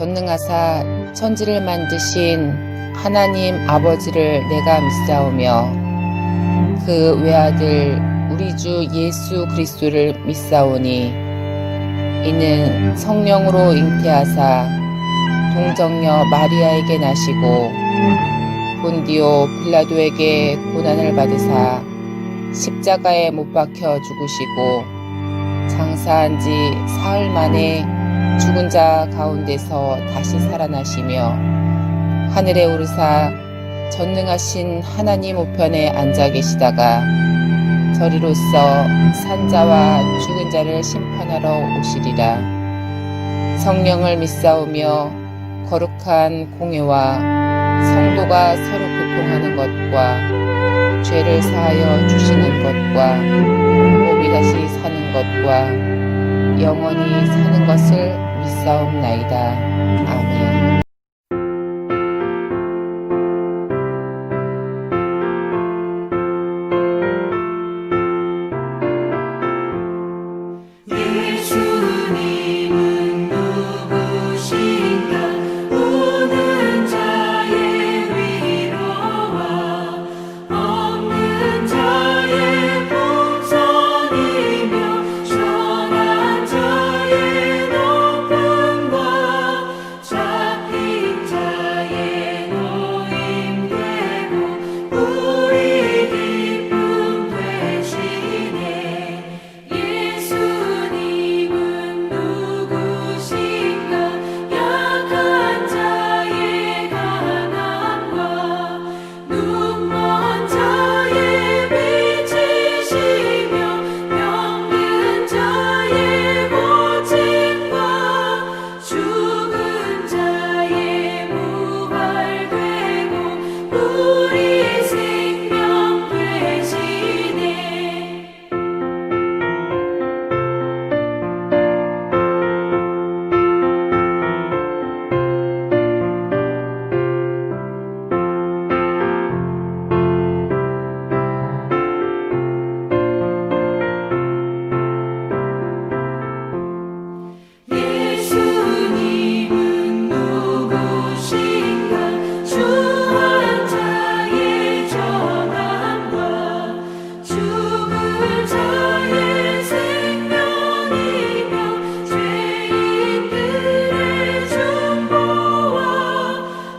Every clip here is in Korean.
전능하사 천지를 만드신 하나님 아버지를 내가 믿사오며 그 외아들 우리 주 예수 그리스도를 믿사오니 이는 성령으로 잉태하사 동정녀 마리아에게 나시고 본디오 빌라도에게 고난을 받으사 십자가에 못 박혀 죽으시고 장사한 지 사흘 만에 죽은 자 가운데서 다시 살아나시며 하늘에 오르사 전능하신 하나님 우편에 앉아 계시다가 저리로서 산자와 죽은 자를 심판하러 오시리라. 성령을 믿사오며 거룩한 공회와 성도가 서로 교통하는 것과 죄를 사하여 주시는 것과 몸이 다시 사는 것과 영원히 사는 것을 믿사옵나이다. 아멘. 예수님은 누구신가? 오는 자의 위로와 없는 자의 풍성이며 선한 자의 높음과 잡힌 자의 노임되고 우리 기쁨 되시네. 예수님은 누구신가? 약한 자의 가난과 눈먼 자의 빛이시며 병든 자의 고침과 죽은 자의 부활되고 우리 생명 되시네. 예수님은 누구신가? 주한 자의 전함과 죽은 자의 생명이며 죄인들의 중보와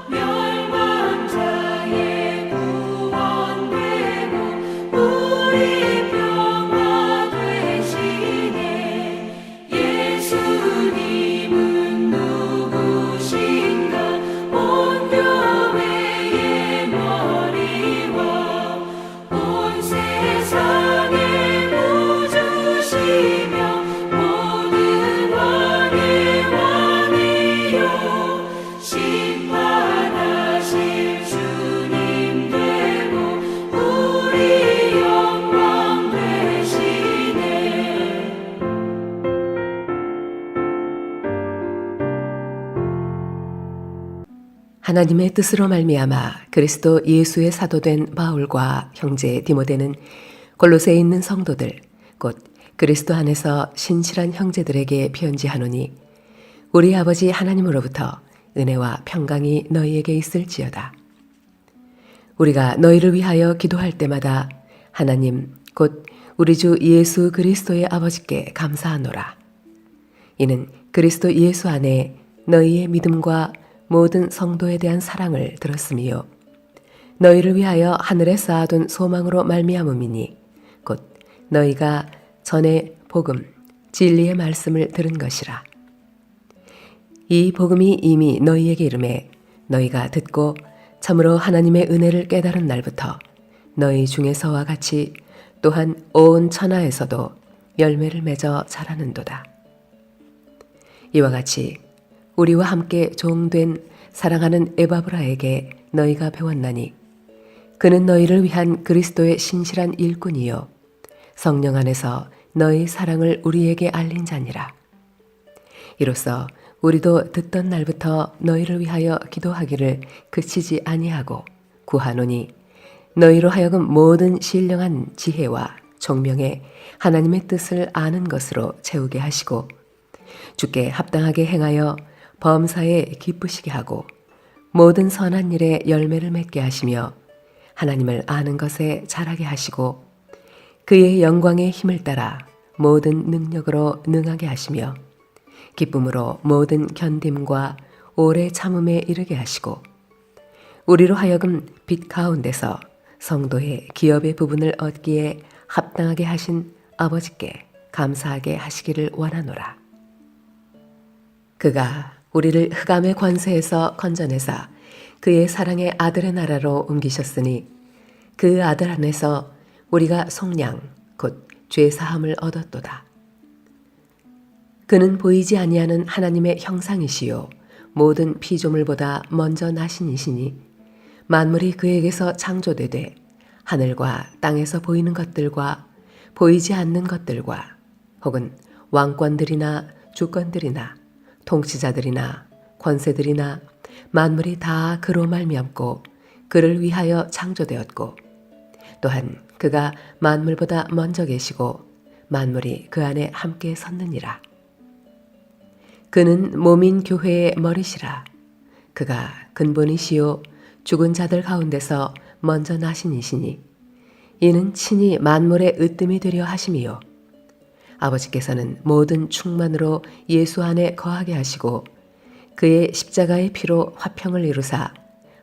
멸망 자의 구원되고 우리 평화 되시네. 예수님은 누구신가? 온 교회의 머리와 온 세상의 구주시며 모든 왕의 왕이요 심판하실 주님 되고 우리 영광 되시네. 하나님의 뜻으로 말미암아 그리스도 예수의 사도된 바울과 형제 디모데는 골로새에 있는 성도들 곧 그리스도 안에서 신실한 형제들에게 편지하노니 우리 아버지 하나님으로부터 은혜와 평강이 너희에게 있을지어다. 우리가 너희를 위하여 기도할 때마다 하나님 곧 우리 주 예수 그리스도의 아버지께 감사하노라. 이는 그리스도 예수 안에 너희의 믿음과 모든 성도에 대한 사랑을 들었으며 너희를 위하여 하늘에 쌓아둔 소망으로 말미암음이니 곧 너희가 전에 복음 진리의 말씀을 들은 것이라. 이 복음이 이미 너희에게 이르매 너희가 듣고 참으로 하나님의 은혜를 깨달은 날부터 너희 중에서와 같이 또한 온 천하에서도 열매를 맺어 자라는도다. 이와 같이 우리와 함께 종된 사랑하는 에바브라에게 너희가 배웠나니 그는 너희를 위한 그리스도의 신실한 일꾼이요 성령 안에서 너희 사랑을 우리에게 알린 자니라. 이로써 우리도 듣던 날부터 너희를 위하여 기도하기를 그치지 아니하고 구하노니 너희로 하여금 모든 신령한 지혜와 총명에 하나님의 뜻을 아는 것으로 채우게 하시고 주께 합당하게 행하여 범사에 기쁘시게 하고 모든 선한 일에 열매를 맺게 하시며 하나님을 아는 것에 자라게 하시고 그의 영광의 힘을 따라 모든 능력으로 능하게 하시며 기쁨으로 모든 견딤과 오래 참음에 이르게 하시고 우리로 하여금 빛 가운데서 성도의 기업의 부분을 얻기에 합당하게 하신 아버지께 감사하게 하시기를 원하노라. 그가 우리를 흑암의 권세에서 건져내사 그의 사랑의 아들의 나라로 옮기셨으니 그 아들 안에서 우리가 속량 곧 죄사함을 얻었도다. 그는 보이지 아니하는 하나님의 형상이시요 모든 피조물보다 먼저 나신 이시니 만물이 그에게서 창조되되 하늘과 땅에서 보이는 것들과 보이지 않는 것들과 혹은 왕권들이나 주권들이나 통치자들이나 권세들이나 만물이 다 그로 말미암고 그를 위하여 창조되었고 또한 그가 만물보다 먼저 계시고 만물이 그 안에 함께 섰느니라. 그는 몸인 교회의 머리시라. 그가 근본이시요 죽은 자들 가운데서 먼저 나신 이시니 이는 친히 만물의 으뜸이 되려 하심이요 아버지께서는 모든 충만으로 예수 안에 거하게 하시고 그의 십자가의 피로 화평을 이루사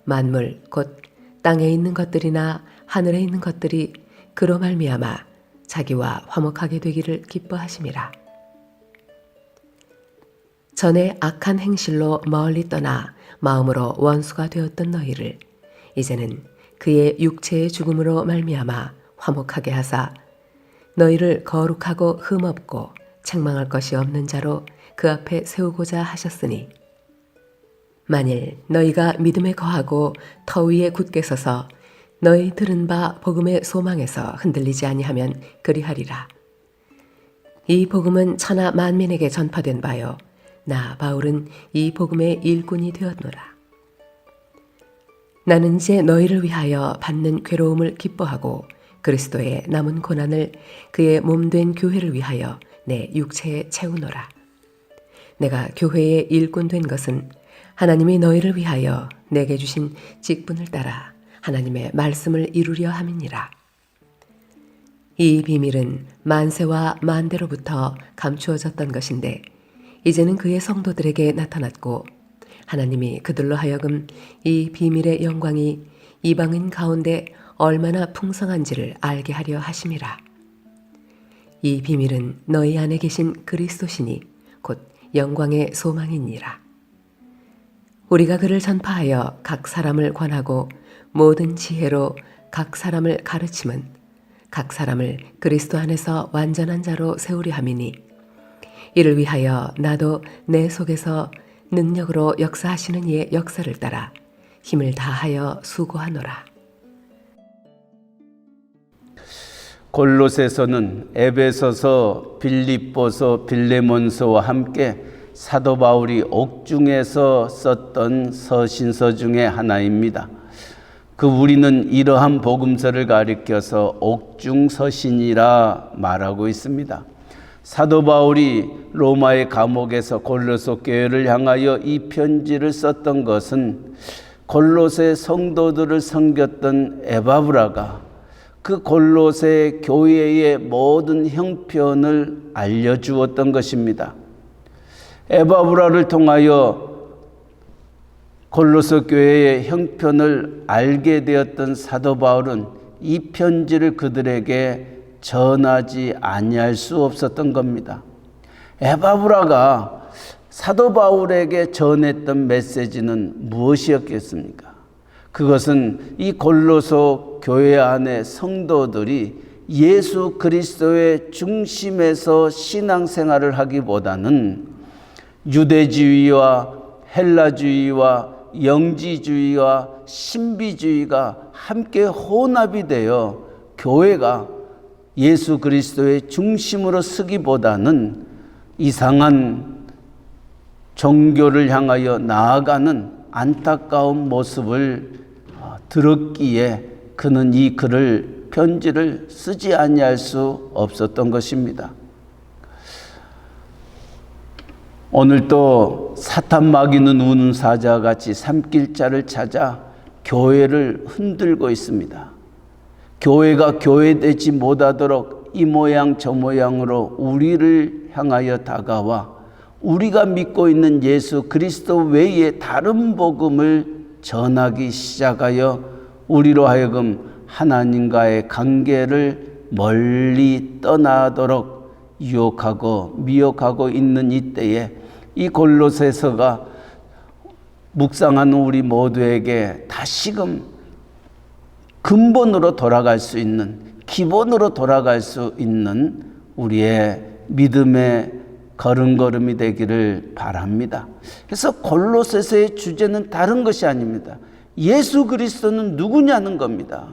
만물 곧 땅에 있는 것들이나 하늘에 있는 것들이 그로 말미암아 자기와 화목하게 되기를 기뻐하심이라. 전에 악한 행실로 멀리 떠나 마음으로 원수가 되었던 너희를 이제는 그의 육체의 죽음으로 말미암아 화목하게 하사 너희를 거룩하고 흠없고 책망할 것이 없는 자로 그 앞에 세우고자 하셨으니 만일 너희가 믿음에 거하고 터 위에 굳게 서서 너희 들은 바 복음의 소망에서 흔들리지 아니하면 그리하리라. 이 복음은 천하 만민에게 전파된 바요 나 바울은 이 복음의 일꾼이 되었노라. 나는 이제 너희를 위하여 받는 괴로움을 기뻐하고 그리스도의 남은 고난을 그의 몸된 교회를 위하여 내 육체에 채우노라. 내가 교회의 일꾼 된 것은 하나님이 너희를 위하여 내게 주신 직분을 따라 하나님의 말씀을 이루려 함이니라. 이 비밀은 만세와 만대로부터 감추어졌던 것인데 이제는 그의 성도들에게 나타났고 하나님이 그들로 하여금 이 비밀의 영광이 이방인 가운데 얼마나 풍성한지를 알게 하려 하심이라. 이 비밀은 너희 안에 계신 그리스도시니 곧 영광의 소망이니라. 우리가 그를 전파하여 각 사람을 권하고 모든 지혜로 각 사람을 가르침은 각 사람을 그리스도 안에서 완전한 자로 세우려 함이니 이를 위하여 나도 내 속에서 능력으로 역사하시는 이의 역사를 따라 힘을 다하여 수고하노라. 골로새서는 에베소서, 빌립보서, 빌레몬서와 함께 사도 바울이 옥중에서 썼던 서신서 중에 하나입니다. 그 우리는 이러한 복음서를 가리켜서 옥중서신이라 말하고 있습니다. 사도 바울이 로마의 감옥에서 골로새 교회를 향하여 이 편지를 썼던 것은 골로새 성도들을 섬겼던 에바브라가 그 골로새 교회의 모든 형편을 알려주었던 것입니다. 에바브라를 통하여 골로새 교회의 형편을 알게 되었던 사도 바울은 이 편지를 그들에게 전하지 아니할 수 없었던 겁니다. 에바브라가 사도 바울에게 전했던 메시지는 무엇이었겠습니까? 그것은 이 골로새 교회 안의 성도들이 예수 그리스도의 중심에서 신앙생활을 하기보다는 유대주의와 헬라주의와 영지주의와 신비주의가 함께 혼합이 되어 교회가 예수 그리스도의 중심으로 서기보다는 이상한 종교를 향하여 나아가는 안타까운 모습을 들었기에 그는 이 편지를 쓰지 아니할 수 없었던 것입니다. 오늘 또 사탄 마귀는 우는 사자와 같이 삼킬 자를 찾아 교회를 흔들고 있습니다. 교회가 교회되지 못하도록 이 모양 저 모양으로 우리를 향하여 다가와 우리가 믿고 있는 예수 그리스도 외에 다른 복음을 전하기 시작하여 우리로 하여금 하나님과의 관계를 멀리 떠나도록 유혹하고 미혹하고 있는 이때에 이 골로새서가 묵상하는 우리 모두에게 다시금 근본으로 돌아갈 수 있는, 기본으로 돌아갈 수 있는 우리의 믿음의 걸음걸음이 되기를 바랍니다. 그래서 골로새서의 주제는 다른 것이 아닙니다. 예수 그리스도는 누구냐는 겁니다.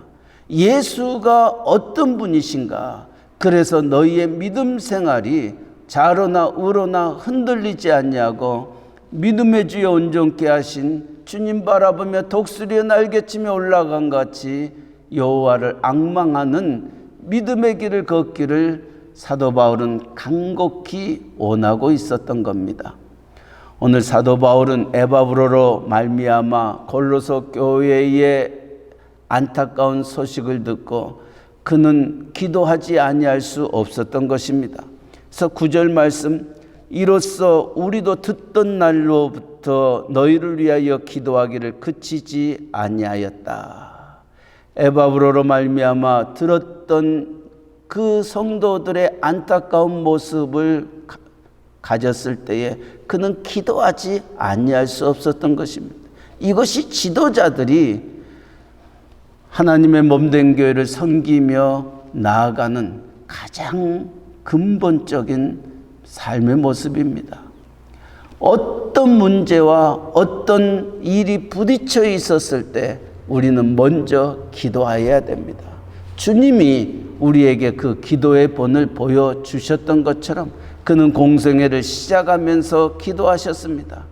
예수가 어떤 분이신가? 그래서 너희의 믿음 생활이 좌로나 우로나 흔들리지 않냐고 믿음의 주여 온전케 하신 주님 바라보며 독수리의 날개치며 올라간 같이 여호와를 앙망하는 믿음의 길을 걷기를 사도 바울은 간곡히 원하고 있었던 겁니다. 오늘 사도 바울은 에바브로로 말미암아 골로새 교회의 안타까운 소식을 듣고 그는 기도하지 아니할 수 없었던 것입니다. 그래서 9절 말씀, 이로써 우리도 듣던 날로부터 너희를 위하여 기도하기를 그치지 아니하였다. 에바브로로 말미암아 들었던 그 성도들의 안타까운 모습을 가졌을 때에 그는 기도하지 아니할 수 없었던 것입니다. 이것이 지도자들이 하나님의 몸된 교회를 섬기며 나아가는 가장 근본적인 삶의 모습입니다. 어떤 문제와 어떤 일이 부딪혀 있었을 때 우리는 먼저 기도해야 됩니다. 주님이 우리에게 그 기도의 본을 보여주셨던 것처럼 그는 공생애를 시작하면서 기도하셨습니다.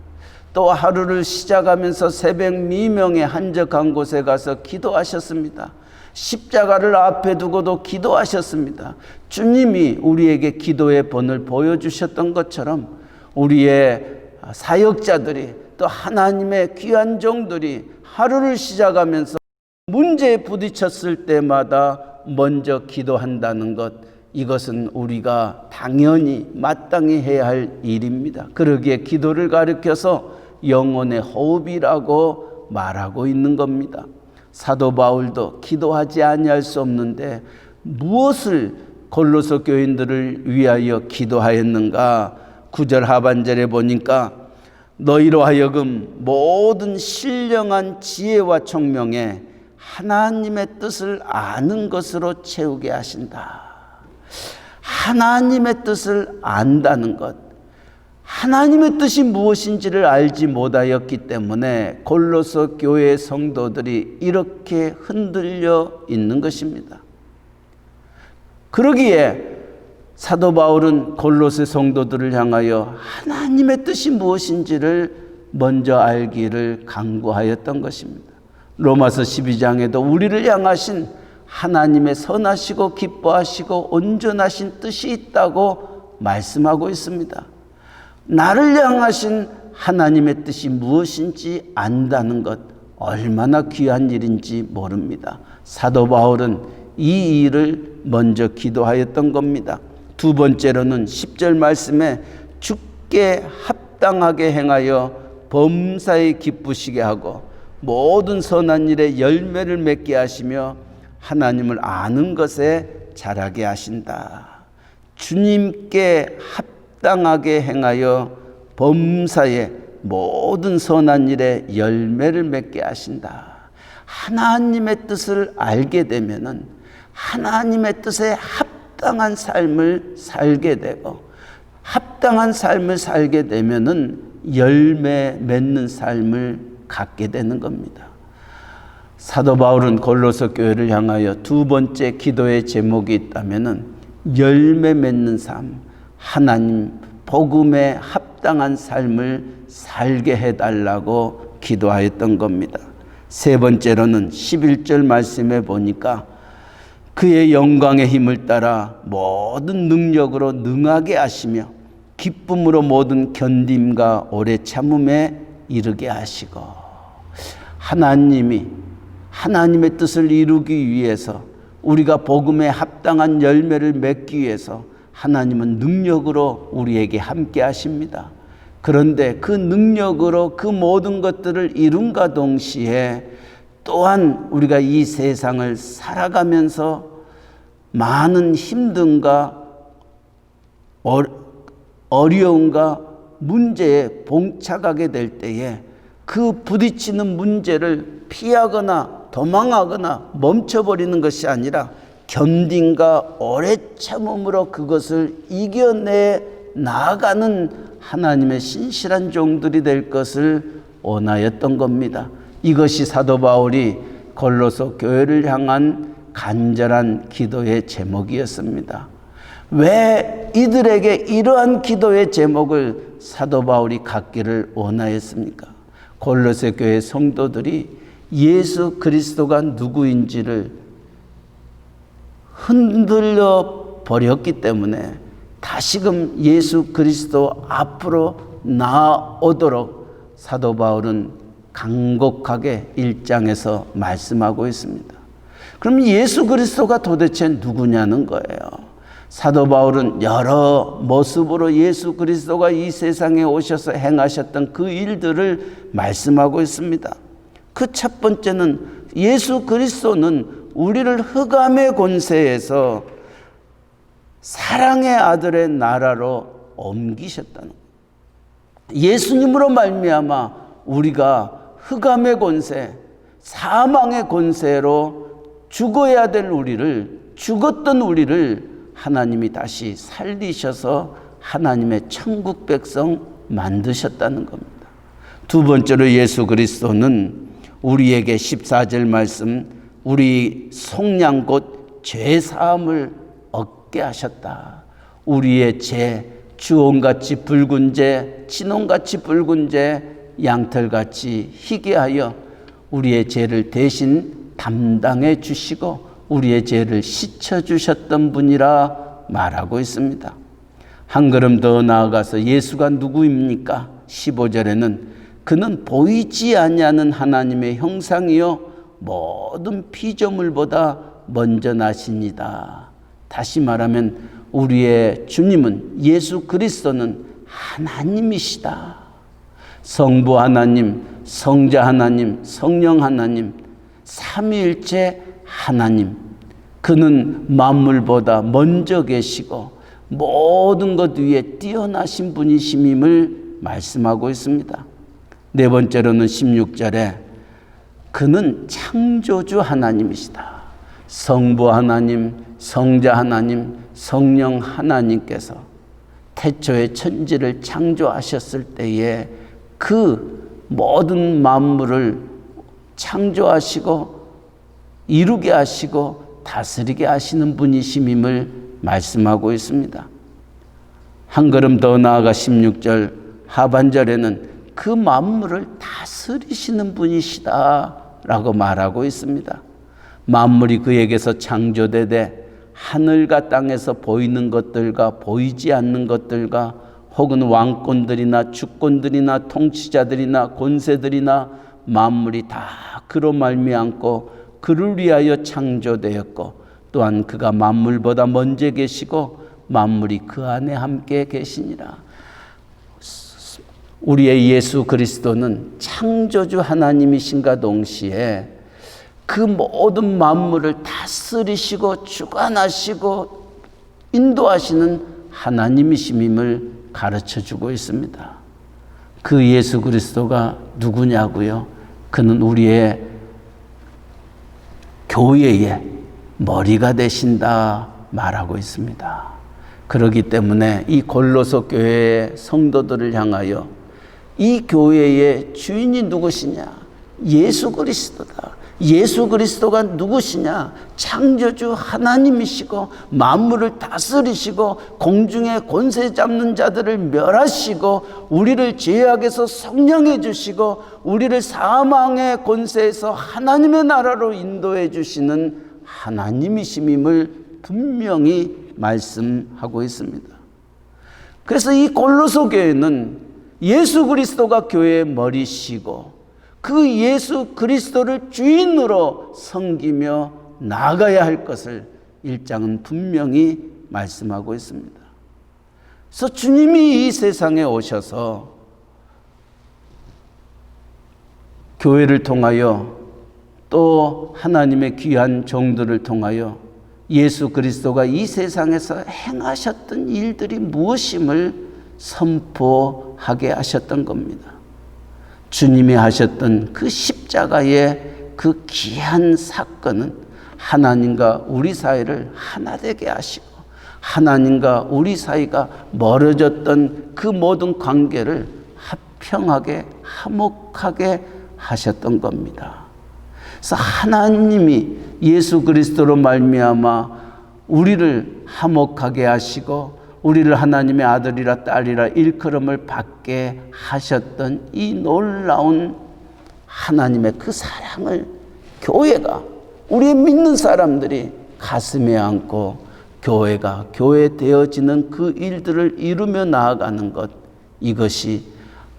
또 하루를 시작하면서 새벽 미명에 한적한 곳에 가서 기도하셨습니다. 십자가를 앞에 두고도 기도하셨습니다. 주님이 우리에게 기도의 본을 보여주셨던 것처럼 우리의 사역자들이 또 하나님의 귀한 종들이 하루를 시작하면서 문제에 부딪혔을 때마다 먼저 기도한다는 것, 이것은 우리가 당연히 마땅히 해야 할 일입니다. 그러기에 기도를 가리켜서 영혼의 호흡이라고 말하고 있는 겁니다. 사도 바울도 기도하지 아니할 수 없는데 무엇을 골로새 교인들을 위하여 기도하였는가? 9절 하반절에 보니까 너희로 하여금 모든 신령한 지혜와 총명에 하나님의 뜻을 아는 것으로 채우게 하신다. 하나님의 뜻을 안다는 것, 하나님의 뜻이 무엇인지를 알지 못하였기 때문에 골로새 교회 성도들이 이렇게 흔들려 있는 것입니다. 그러기에 사도 바울은 골로새 성도들을 향하여 하나님의 뜻이 무엇인지를 먼저 알기를 간구하였던 것입니다. 로마서 12장에도 우리를 향하신 하나님의 선하시고 기뻐하시고 온전하신 뜻이 있다고 말씀하고 있습니다. 나를 향하신 하나님의 뜻이 무엇인지 안다는 것, 얼마나 귀한 일인지 모릅니다. 사도 바울은 이 일을 먼저 기도하였던 겁니다. 두 번째로는 10절 말씀에 주께 합당하게 행하여 범사에 기쁘시게 하고 모든 선한 일에 열매를 맺게 하시며 하나님을 아는 것에 자라게 하신다. 주님께 합당하게 행하여 범사에 모든 선한 일에 열매를 맺게 하신다. 하나님의 뜻을 알게 되면은 하나님의 뜻에 합당한 삶을 살게 되고, 합당한 삶을 살게 되면은 열매 맺는 삶을 갖게 되는 겁니다. 사도 바울은 골로새 교회를 향하여 두 번째 기도의 제목이 있다면은 열매 맺는 삶, 하나님 복음에 합당한 삶을 살게 해달라고 기도하였던 겁니다. 세 번째로는 11절 말씀에 보니까 그의 영광의 힘을 따라 모든 능력으로 능하게 하시며 기쁨으로 모든 견딤과 오래 참음에 이르게 하시고, 하나님이 하나님의 뜻을 이루기 위해서, 우리가 복음에 합당한 열매를 맺기 위해서 하나님은 능력으로 우리에게 함께 하십니다. 그런데 그 능력으로 그 모든 것들을 이룬과 동시에 또한 우리가 이 세상을 살아가면서 많은 힘듦과 어려움과 문제에 봉착하게 될 때에 그 부딪히는 문제를 피하거나 도망하거나 멈춰버리는 것이 아니라 견딘과 오래 참음으로 그것을 이겨내 나아가는 하나님의 신실한 종들이 될 것을 원하였던 겁니다. 이것이 사도 바울이 골로새 교회를 향한 간절한 기도의 제목이었습니다. 왜 이들에게 이러한 기도의 제목을 사도 바울이 갖기를 원하였습니까? 골로새 교회 성도들이 예수 그리스도가 누구인지를 흔들려 버렸기 때문에 다시금 예수 그리스도 앞으로 나아오도록 사도 바울은 간곡하게 1장에서 말씀하고 있습니다. 그럼 예수 그리스도가 도대체 누구냐는 거예요. 사도 바울은 여러 모습으로 예수 그리스도가 이 세상에 오셔서 행하셨던 그 일들을 말씀하고 있습니다. 그 첫 번째는 예수 그리스도는 우리를 흑암의 권세에서 사랑의 아들의 나라로 옮기셨다는 거예요. 예수님으로 말미암아 우리가 흑암의 권세, 사망의 권세로 죽어야 될 우리를, 죽었던 우리를 하나님이 다시 살리셔서 하나님의 천국 백성 만드셨다는 겁니다. 두 번째로 예수 그리스도는 우리에게 14절 말씀, 우리 속량 곧 죄사함을 얻게 하셨다. 우리의 죄, 주홍같이 붉은 죄, 진홍같이 붉은 죄, 양털같이 희게 하여 우리의 죄를 대신 담당해 주시고 우리의 죄를 씻어 주셨던 분이라 말하고 있습니다. 한 걸음 더 나아가서 예수가 누구입니까? 15절에는 그는 보이지 아니하는 하나님의 형상이요 모든 피조물보다 먼저 나시니다. 다시 말하면 우리의 주님은, 예수 그리스도는 하나님이시다. 성부 하나님, 성자 하나님, 성령 하나님, 삼위일체 하나님. 그는 만물보다 먼저 계시고 모든 것 위에 뛰어나신 분이심임을 말씀하고 있습니다. 네 번째로는 16절에 그는 창조주 하나님이시다. 성부 하나님, 성자 하나님, 성령 하나님께서 태초에 천지를 창조하셨을 때에 그 모든 만물을 창조하시고 이루게 하시고 다스리게 하시는 분이심임을 말씀하고 있습니다. 한 걸음 더 나아가 16절 하반절에는 그 만물을 다스리시는 분이시다 라고 말하고 있습니다. 만물이 그에게서 창조되되 하늘과 땅에서 보이는 것들과 보이지 않는 것들과 혹은 왕권들이나 주권들이나 통치자들이나 권세들이나 만물이 다 그로 말미암고 그를 위하여 창조되었고 또한 그가 만물보다 먼저 계시고 만물이 그 안에 함께 계시니라. 우리의 예수 그리스도는 창조주 하나님이신가 동시에 그 모든 만물을 다스리시고 주관하시고 인도하시는 하나님이심임을 가르쳐주고 있습니다. 그 예수 그리스도가 누구냐고요? 그는 우리의 교회의 머리가 되신다 말하고 있습니다. 그렇기 때문에 이 골로새 교회의 성도들을 향하여 이 교회의 주인이 누구시냐? 예수 그리스도다. 예수 그리스도가 누구시냐? 창조주 하나님이시고 만물을 다스리시고 공중의 권세 잡는 자들을 멸하시고 우리를 죄악에서 속량해 주시고 우리를 사망의 권세에서 하나님의 나라로 인도해 주시는 하나님이심임을 분명히 말씀하고 있습니다. 그래서 이 골로새 교회는 예수 그리스도가 교회의 머리시고 그 예수 그리스도를 주인으로 섬기며 나아가야 할 것을 1장은 분명히 말씀하고 있습니다. 그래서 주님이 이 세상에 오셔서 교회를 통하여 또 하나님의 귀한 종들을 통하여 예수 그리스도가 이 세상에서 행하셨던 일들이 무엇임을 선포하게 하셨던 겁니다. 주님이 하셨던 그 십자가의 그 귀한 사건은 하나님과 우리 사이를 하나 되게 하시고 하나님과 우리 사이가 멀어졌던 그 모든 관계를 화평하게 화목하게 하셨던 겁니다. 그래서 하나님이 예수 그리스도로 말미암아 우리를 화목하게 하시고 우리를 하나님의 아들이라 딸이라 일컬음을 받게 하셨던 이 놀라운 하나님의 그 사랑을 교회가 우리의 믿는 사람들이 가슴에 안고 교회가 교회 되어지는 그 일들을 이루며 나아가는 것, 이것이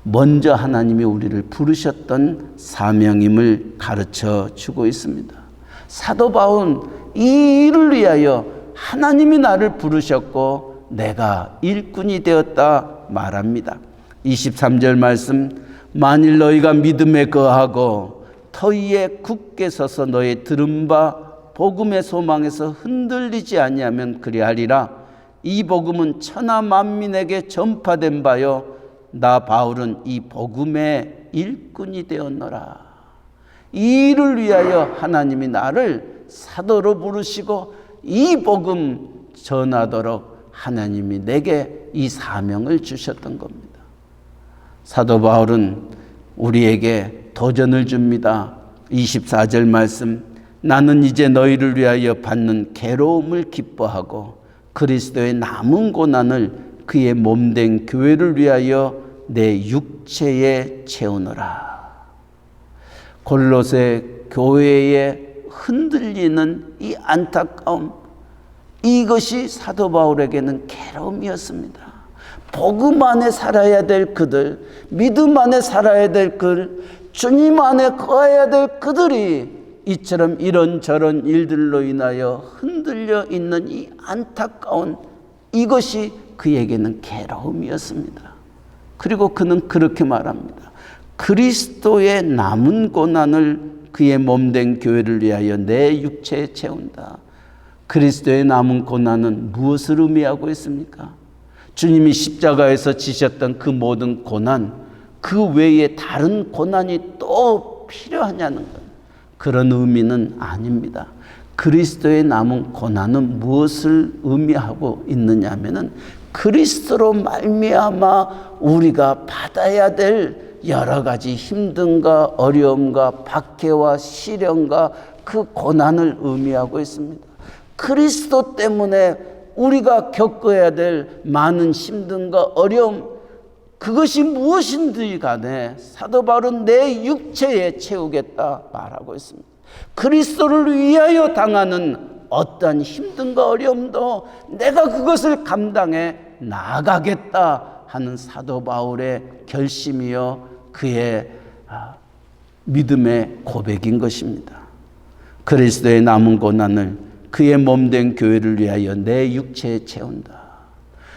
먼저 하나님이 우리를 부르셨던 사명임을 가르쳐 주고 있습니다. 사도 바울은 이 일을 위하여 하나님이 나를 부르셨고 내가 일꾼이 되었다 말합니다. 23절 말씀, 만일 너희가 믿음에 거하고 터위에 굳게 서서 너희 들은 바 복음의 소망에서 흔들리지 아니하면 그리하리라. 이 복음은 천하 만민에게 전파된 바요 나 바울은 이 복음의 일꾼이 되었노라. 이 일을 위하여 하나님이 나를 사도로 부르시고 이 복음 전하도록 하나님이 내게 이 사명을 주셨던 겁니다. 사도 바울은 우리에게 도전을 줍니다. 24절 말씀, 나는 이제 너희를 위하여 받는 괴로움을 기뻐하고 그리스도의 남은 고난을 그의 몸된 교회를 위하여 내 육체에 채우노라. 골로새 교회에 흔들리는 이 안타까움, 이것이 사도 바울에게는 괴로움이었습니다. 복음 안에 살아야 될 그들, 믿음 안에 살아야 될 그들, 주님 안에 거해야 될 그들이 이처럼 이런저런 일들로 인하여 흔들려 있는 이 안타까운 이것이 그에게는 괴로움이었습니다. 그리고 그는 그렇게 말합니다. 그리스도의 남은 고난을 그의 몸된 교회를 위하여 내 육체에 채운다. 그리스도의 남은 고난은 무엇을 의미하고 있습니까? 주님이 십자가에서 지셨던 그 모든 고난, 그 외에 다른 고난이 또 필요하냐는 것, 그런 의미는 아닙니다. 그리스도의 남은 고난은 무엇을 의미하고 있느냐 하면은 그리스도로 말미암아 우리가 받아야 될 여러 가지 힘듦과 어려움과 박해와 시련과 그 고난을 의미하고 있습니다. 그리스도 때문에 우리가 겪어야 될 많은 힘듦과 어려움, 그것이 무엇인지 간에 사도 바울은 내 육체에 채우겠다 말하고 있습니다. 그리스도를 위하여 당하는 어떠한 힘듦과 어려움도 내가 그것을 감당해 나아가겠다 하는 사도 바울의 결심이요 그의 믿음의 고백인 것입니다. 그리스도의 남은 고난을 그의 몸된 교회를 위하여 내 육체에 채운다.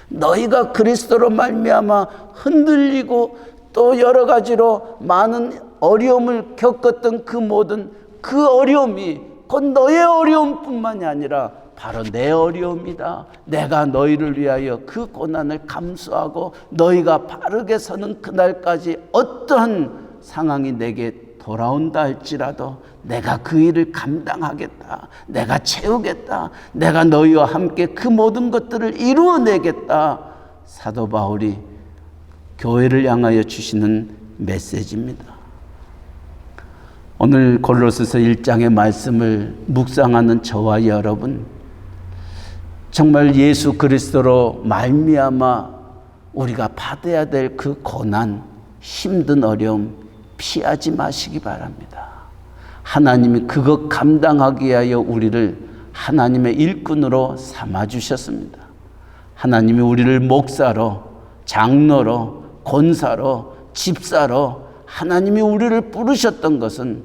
너희가 그리스도로 말미암아 흔들리고 또 여러 가지로 많은 어려움을 겪었던 그 모든 그 어려움이 곧 너의 어려움뿐만이 아니라 바로 내 어려움이다. 내가 너희를 위하여 그 고난을 감수하고 너희가 바르게 서는 그날까지 어떠한 상황이 내게 돌아온다 할지라도 내가 그 일을 감당하겠다. 내가 채우겠다. 내가 너희와 함께 그 모든 것들을 이루어내겠다. 사도 바울이 교회를 향하여 주시는 메시지입니다. 오늘 골로새서 1장의 말씀을 묵상하는 저와 여러분, 정말 예수 그리스도로 말미암아 우리가 받아야 될 그 고난, 힘든 어려움 피하지 마시기 바랍니다. 하나님이 그것 감당하기 위하여 우리를 하나님의 일꾼으로 삼아주셨습니다. 하나님이 우리를 목사로 장로로, 권사로, 집사로 하나님이 우리를 부르셨던 것은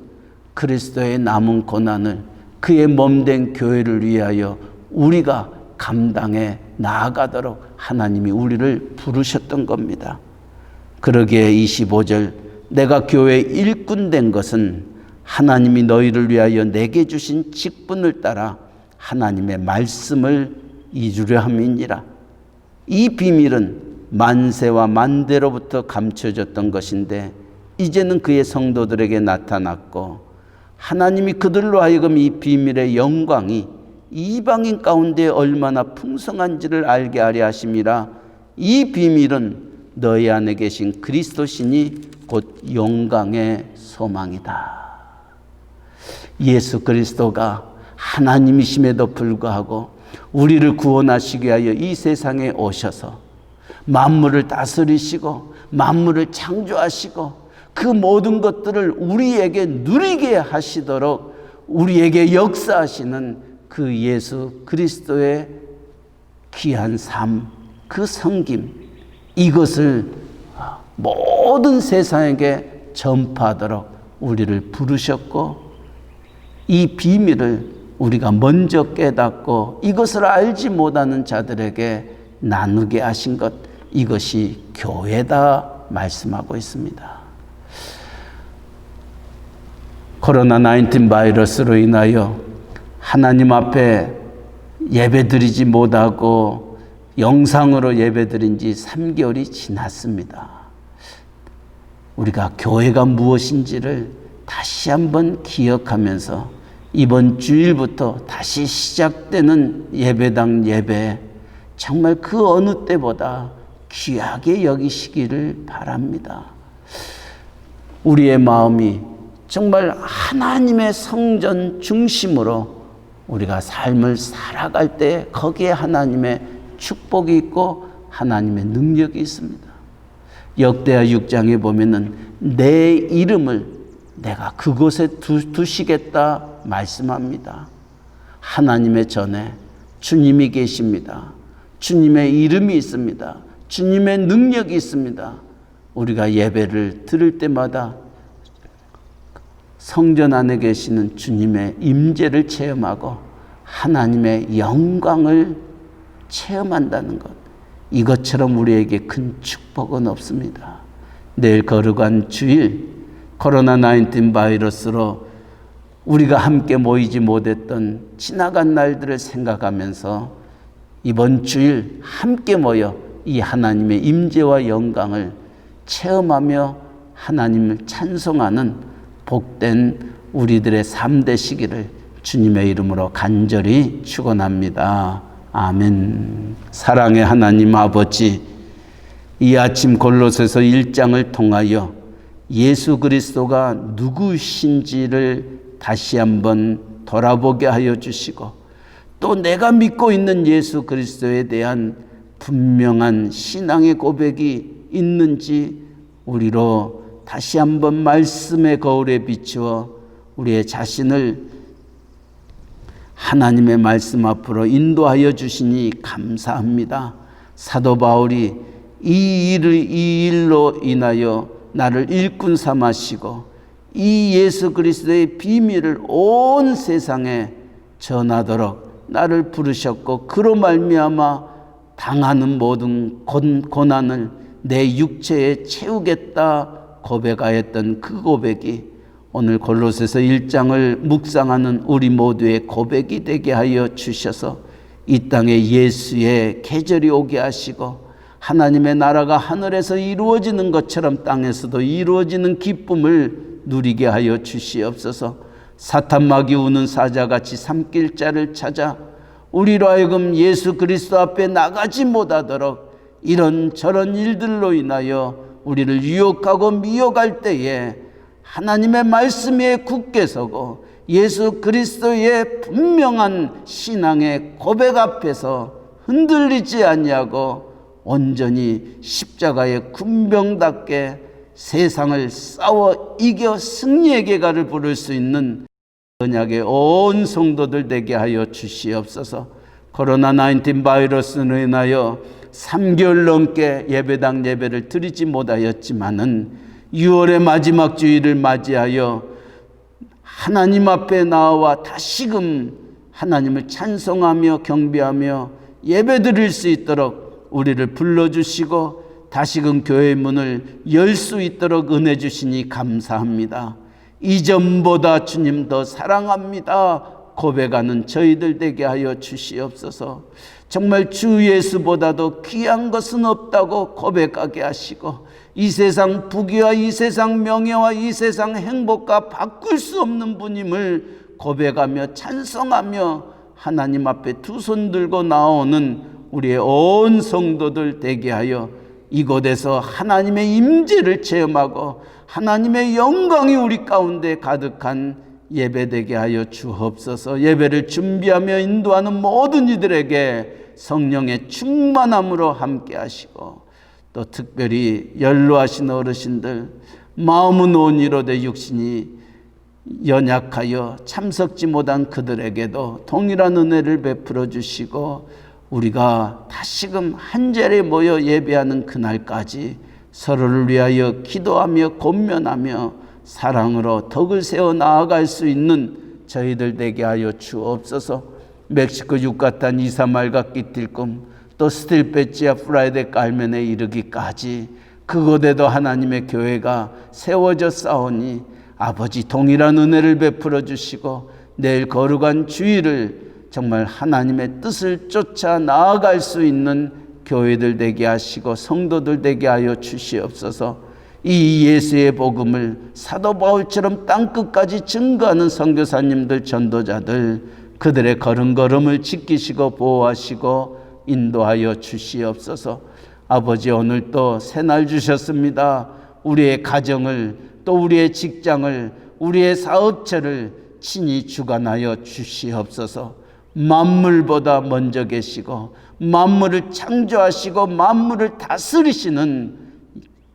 그리스도의 남은 고난을 그의 몸된 교회를 위하여 우리가 감당해 나아가도록 하나님이 우리를 부르셨던 겁니다. 그러기에 25절, 내가 교회의 일꾼 된 것은 하나님이 너희를 위하여 내게 주신 직분을 따라 하나님의 말씀을 이루려 함이니라. 이 비밀은 만세와 만대로부터 감춰졌던 것인데 이제는 그의 성도들에게 나타났고 하나님이 그들로 하여금 이 비밀의 영광이 이방인 가운데 얼마나 풍성한지를 알게 하려 하심이라. 이 비밀은 너희 안에 계신 그리스도시니 곧 영광의 소망이다. 예수 그리스도가 하나님이심에도 불구하고 우리를 구원하시기 위하여 이 세상에 오셔서 만물을 다스리시고 만물을 창조하시고 그 모든 것들을 우리에게 누리게 하시도록 우리에게 역사하시는 그 예수 그리스도의 귀한 삶, 그 섬김, 이것을 모든 세상에게 전파하도록 우리를 부르셨고 이 비밀을 우리가 먼저 깨닫고 이것을 알지 못하는 자들에게 나누게 하신 것, 이것이 교회다 말씀하고 있습니다. 코로나19 바이러스로 인하여 하나님 앞에 예배드리지 못하고 영상으로 예배드린 지 3개월이 지났습니다. 우리가 교회가 무엇인지를 다시 한번 기억하면서 이번 주일부터 다시 시작되는 예배당 예배, 정말 그 어느 때보다 귀하게 여기시기를 바랍니다. 우리의 마음이 정말 하나님의 성전 중심으로 우리가 삶을 살아갈 때 거기에 하나님의 축복이 있고 하나님의 능력이 있습니다. 역대하 6장에 보면은 내 이름을 내가 그곳에 두시겠다 말씀합니다. 하나님의 전에 주님이 계십니다. 주님의 이름이 있습니다. 주님의 능력이 있습니다. 우리가 예배를 드릴 때마다 성전 안에 계시는 주님의 임재를 체험하고 하나님의 영광을 체험한다는 것, 이것처럼 우리에게 큰 축복은 없습니다. 내일 거룩한 주일, 코로나19 바이러스로 우리가 함께 모이지 못했던 지나간 날들을 생각하면서 이번 주일 함께 모여 이 하나님의 임재와 영광을 체험하며 하나님을 찬송하는 복된 우리들의 삶 되시기를 주님의 이름으로 간절히 축원합니다. 아멘. 사랑의 하나님 아버지, 이 아침 골로새서 1장을 통하여 예수 그리스도가 누구신지를 다시 한번 돌아보게 하여 주시고 또 내가 믿고 있는 예수 그리스도에 대한 분명한 신앙의 고백이 있는지 우리로 다시 한번 말씀의 거울에 비추어 우리의 자신을 하나님의 말씀 앞으로 인도하여 주시니 감사합니다. 사도 바울이 이 일로 인하여 나를 일꾼 삼으시고 이 예수 그리스도의 비밀을 온 세상에 전하도록 나를 부르셨고 그로 말미암아 당하는 모든 고난을 내 육체에 채우겠다 고백하였던 그 고백이 오늘 골로새서 1장을 묵상하는 우리 모두의 고백이 되게 하여 주셔서 이 땅에 예수의 계절이 오게 하시고 하나님의 나라가 하늘에서 이루어지는 것처럼 땅에서도 이루어지는 기쁨을 누리게 하여 주시옵소서. 사탄마귀 우는 사자같이 삼킬 자를 찾아 우리로 하여금 예수 그리스도 앞에 나가지 못하도록 이런저런 일들로 인하여 우리를 유혹하고 미혹할 때에 하나님의 말씀 위에 굳게 서고 예수 그리스도의 분명한 신앙의 고백 앞에서 흔들리지 않냐고 온전히 십자가의 군병답게 세상을 싸워 이겨 승리의 계가를 부를 수 있는 언약의 온 성도들 되게 하여 주시옵소서. 코로나19 바이러스로 인하여 3개월 넘게 예배당 예배를 드리지 못하였지만은 6월의 마지막 주일을 맞이하여 하나님 앞에 나와 다시금 하나님을 찬송하며 경배하며 예배드릴 수 있도록 우리를 불러주시고 다시금 교회의 문을 열 수 있도록 은혜 주시니 감사합니다. 이전보다 주님 더 사랑합니다 고백하는 저희들 되게 하여 주시옵소서. 정말 주 예수보다도 귀한 것은 없다고 고백하게 하시고 이 세상 부귀와 이 세상 명예와 이 세상 행복과 바꿀 수 없는 분임을 고백하며 찬송하며 하나님 앞에 두 손 들고 나오는 우리의 온 성도들 되게 하여 이곳에서 하나님의 임재를 체험하고 하나님의 영광이 우리 가운데 가득한 예배되게 하여 주옵소서. 예배를 준비하며 인도하는 모든 이들에게 성령의 충만함으로 함께 하시고 또 특별히 연로하신 어르신들 마음은 온이로되 육신이 연약하여 참석지 못한 그들에게도 동일한 은혜를 베풀어 주시고 우리가 다시금 한 자리에 모여 예배하는 그날까지 서로를 위하여 기도하며 권면하며 사랑으로 덕을 세워 나아갈 수 있는 저희들 되게 하여 주옵소서. 멕시코 유카탄 이사말과 끼틸꿈 또 스틸페치아 프라이데 깔멘에 이르기까지 그곳에도 하나님의 교회가 세워져 싸우니 아버지 동일한 은혜를 베풀어 주시고 내일 거룩한 주일을 정말 하나님의 뜻을 쫓아 나아갈 수 있는 교회들 되게 하시고 성도들 되게 하여 주시옵소서. 이 예수의 복음을 사도 바울처럼 땅끝까지 증거하는 선교사님들 전도자들 그들의 걸음걸음을 지키시고 보호하시고 인도하여 주시옵소서. 아버지 오늘 또 새날 주셨습니다. 우리의 가정을 또 우리의 직장을 우리의 사업체를 친히 주관하여 주시옵소서. 만물보다 먼저 계시고 만물을 창조하시고 만물을 다스리시는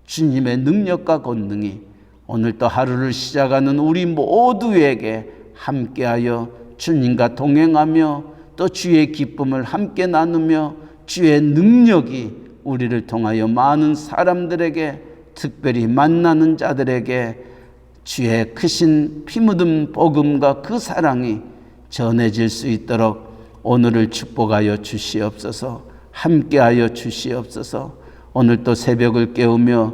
주님의 능력과 권능이 오늘 또 하루를 시작하는 우리 모두에게 함께하여 주님과 동행하며 또 주의 기쁨을 함께 나누며 주의 능력이 우리를 통하여 많은 사람들에게 특별히 만나는 자들에게 주의 크신 피 묻은 복음과 그 사랑이 전해질 수 있도록 오늘을 축복하여 주시옵소서. 함께하여 주시옵소서. 오늘 또 새벽을 깨우며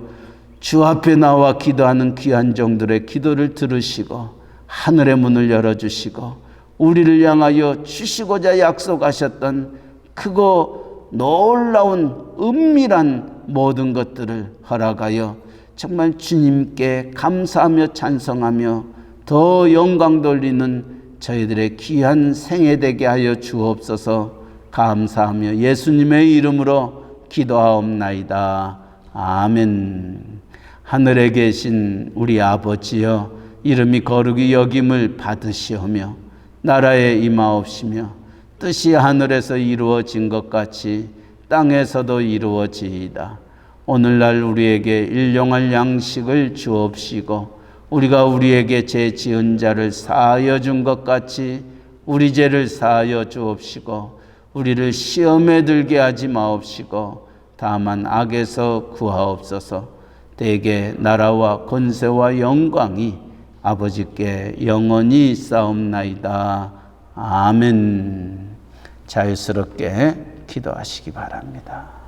주 앞에 나와 기도하는 귀한 종들의 기도를 들으시고 하늘의 문을 열어주시고 우리를 향하여 주시고자 약속하셨던 크고 놀라운 은밀한 모든 것들을 허락하여 정말 주님께 감사하며 찬송하며 더 영광 돌리는 저희들의 귀한 생애 되게 하여 주옵소서. 감사하며 예수님의 이름으로 기도하옵나이다. 아멘. 하늘에 계신 우리 아버지여 이름이 거룩히 여김을 받으시오며 나라에 임하옵시며 뜻이 하늘에서 이루어진 것 같이 땅에서도 이루어지이다. 오늘날 우리에게 일용할 양식을 주옵시고 우리가 우리에게 죄 지은 자를 사하여 준 것 같이 우리 죄를 사하여 주옵시고 우리를 시험에 들게 하지 마옵시고 다만 악에서 구하옵소서. 대개 나라와 권세와 영광이 아버지께 영원히 있사옵나이다. 아멘. 자유스럽게 기도하시기 바랍니다.